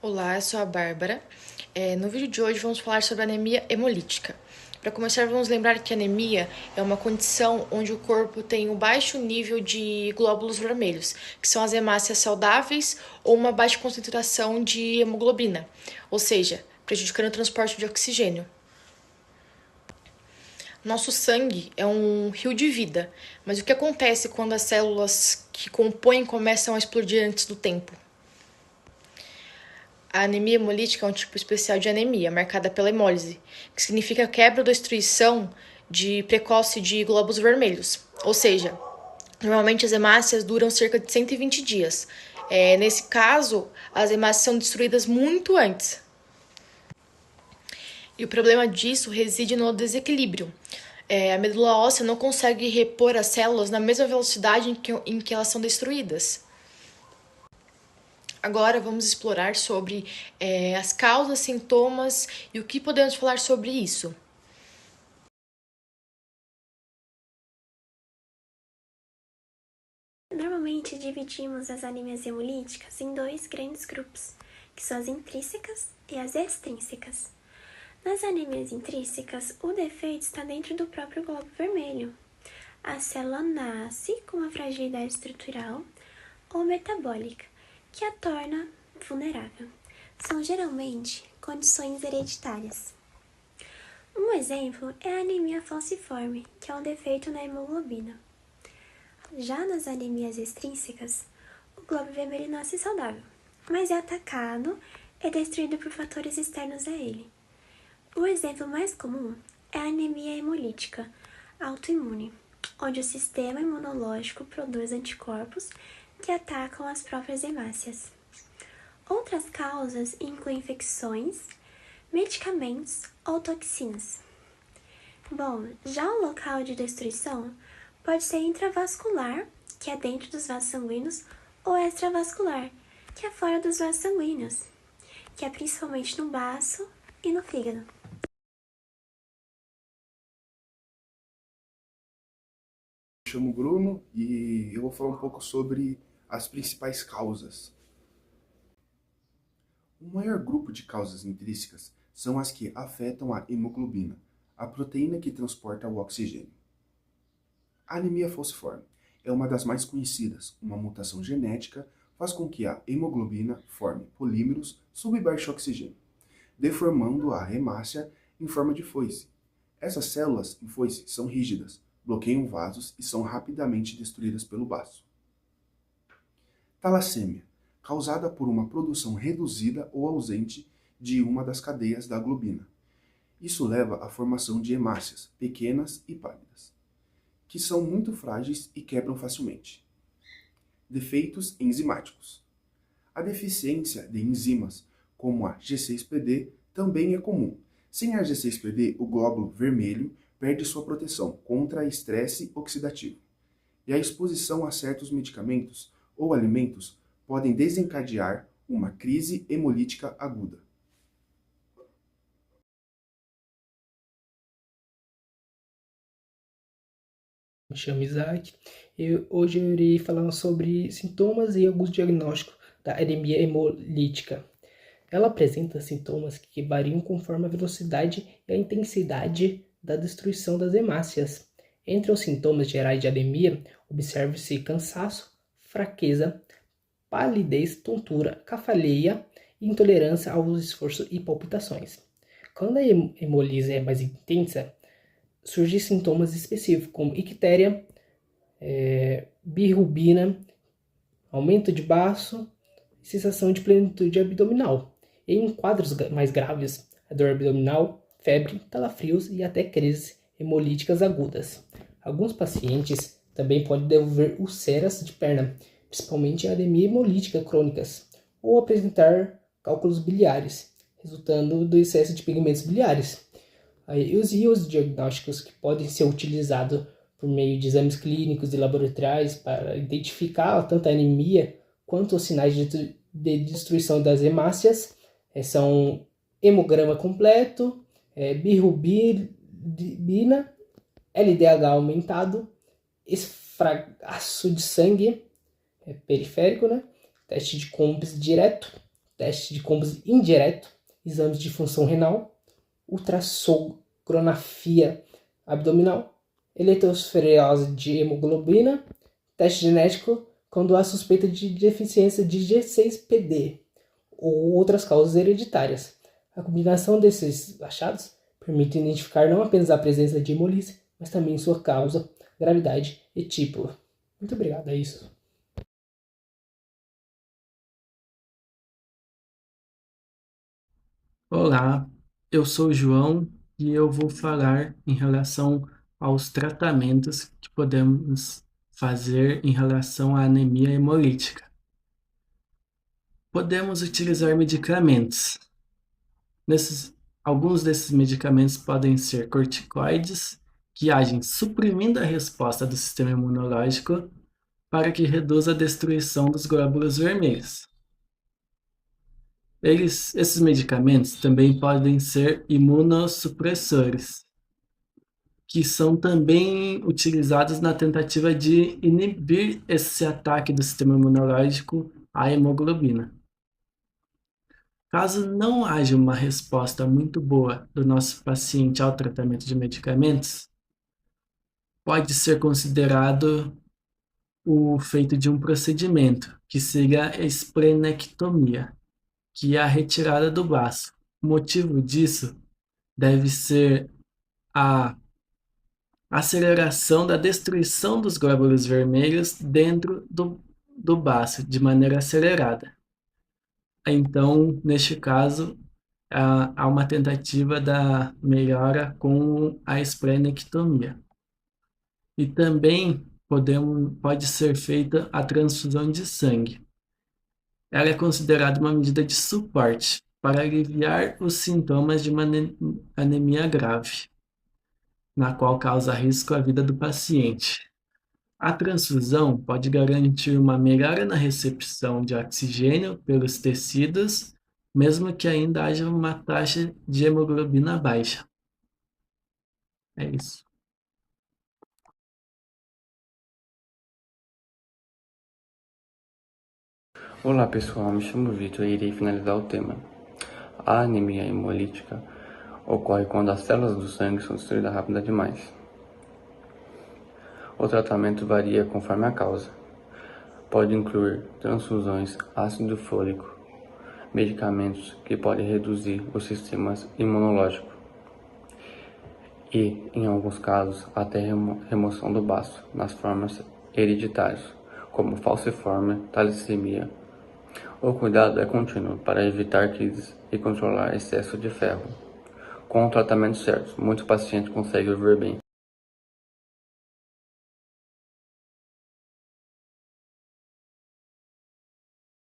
Olá, eu sou a Bárbara. No vídeo de hoje vamos falar sobre anemia hemolítica. Para começar, vamos lembrar que a anemia é uma condição onde o corpo tem um baixo nível de glóbulos vermelhos, que são as hemácias saudáveis, ou uma baixa concentração de hemoglobina, ou seja, prejudicando o transporte de oxigênio. Nosso sangue é um rio de vida, mas o que acontece quando as células que compõem começam a explodir antes do tempo? A anemia hemolítica é um tipo especial de anemia, marcada pela hemólise, que significa quebra ou destruição precoce de glóbulos vermelhos. Ou seja, normalmente as hemácias duram cerca de 120 dias. Nesse caso, as hemácias são destruídas muito antes. E o problema disso reside no desequilíbrio. A medula óssea não consegue repor as células na mesma velocidade em que elas são destruídas. Agora vamos explorar sobre as causas, sintomas e o que podemos falar sobre isso. Normalmente dividimos as anemias hemolíticas em dois grandes grupos, que são as intrínsecas e as extrínsecas. Nas anemias intrínsecas, o defeito está dentro do próprio glóbulo vermelho. A célula nasce com uma fragilidade estrutural ou metabólica, que a torna vulnerável. São geralmente condições hereditárias. Um exemplo é a anemia falciforme, que é um defeito na hemoglobina. Já nas anemias extrínsecas, o glóbulo vermelho nasce saudável, mas é atacado e destruído por fatores externos a ele. O exemplo mais comum é a anemia hemolítica autoimune, onde o sistema imunológico produz anticorpos que atacam as próprias hemácias. Outras causas incluem infecções, medicamentos ou toxinas. Já o local de destruição pode ser intravascular, que é dentro dos vasos sanguíneos, ou extravascular, que é fora dos vasos sanguíneos, que é principalmente no baço e no fígado. Me chamo Bruno e eu vou falar um pouco sobre as principais causas. O maior grupo de causas intrínsecas são as que afetam a hemoglobina, a proteína que transporta o oxigênio. A anemia falciforme é uma das mais conhecidas. Uma mutação genética faz com que a hemoglobina forme polímeros sob baixo oxigênio, deformando a hemácia em forma de foice. Essas células em foice são rígidas, bloqueiam vasos e são rapidamente destruídas pelo baço. Talassêmia, causada por uma produção reduzida ou ausente de uma das cadeias da globina. Isso leva à formação de hemácias pequenas e pálidas, que são muito frágeis e quebram facilmente. Defeitos enzimáticos. A deficiência de enzimas, como a G6PD, também é comum. Sem a G6PD, o glóbulo vermelho perde sua proteção contra estresse oxidativo. E a exposição a certos medicamentos ou alimentos podem desencadear uma crise hemolítica aguda. Me chamo Isaac e hoje eu irei falar sobre sintomas e alguns diagnósticos da anemia hemolítica. Ela apresenta sintomas que variam conforme a velocidade e a intensidade da destruição das hemácias. Entre os sintomas gerais de anemia, observa-se cansaço, fraqueza, palidez, tontura, cefaleia e intolerância ao esforço e palpitações. Quando a hemólise é mais intensa, surgem sintomas específicos, como ictéria, bilirrubina, aumento de baço e sensação de plenitude abdominal. Em quadros mais graves, a dor abdominal, febre, calafrios e até crises hemolíticas agudas. Alguns pacientes também podem desenvolver úlceras de perna, principalmente em anemia hemolítica crônicas, ou apresentar cálculos biliares, resultando do excesso de pigmentos biliares. Os diagnósticos que podem ser utilizados por meio de exames clínicos e laboratoriais para identificar tanto a anemia quanto os sinais de destruição das hemácias são hemograma completo, bilirrubina, LDH aumentado, esfragaço de sangue periférico, teste de Coombs direto, teste de combos indireto, exames de função renal, ultrassonografia abdominal, eletroesferose de hemoglobina, teste genético quando há suspeita de deficiência de G6PD ou outras causas hereditárias. A combinação desses achados permite identificar não apenas a presença de hemólise, mas também sua causa, gravidade e tipo. Muito obrigado, é isso. Olá, eu sou o João e eu vou falar em relação aos tratamentos que podemos fazer em relação à anemia hemolítica. Podemos utilizar medicamentos. Alguns desses medicamentos podem ser corticoides, que agem suprimindo a resposta do sistema imunológico para que reduza a destruição dos glóbulos vermelhos. Esses medicamentos também podem ser imunossupressores, que são também utilizados na tentativa de inibir esse ataque do sistema imunológico à hemoglobina. Caso não haja uma resposta muito boa do nosso paciente ao tratamento de medicamentos, pode ser considerado o feito de um procedimento, que seria a esplenectomia, que é a retirada do baço. O motivo disso deve ser a aceleração da destruição dos glóbulos vermelhos dentro do baço, de maneira acelerada. Então, neste caso, há uma tentativa da melhora com a esplenectomia. E também pode ser feita a transfusão de sangue. Ela é considerada uma medida de suporte para aliviar os sintomas de uma anemia grave, na qual causa risco à vida do paciente. A transfusão pode garantir uma melhora na recepção de oxigênio pelos tecidos, mesmo que ainda haja uma taxa de hemoglobina baixa. É isso. Olá pessoal, me chamo Vitor e irei finalizar o tema. A anemia hemolítica ocorre quando as células do sangue são destruídas rápida demais. O tratamento varia conforme a causa. Pode incluir transfusões, ácido fólico, medicamentos que podem reduzir o sistema imunológico e, em alguns casos, até remoção do baço nas formas hereditárias, como falciforme, talassemia. O cuidado é contínuo para evitar crises e controlar excesso de ferro. Com o tratamento certo, muitos pacientes conseguem viver bem.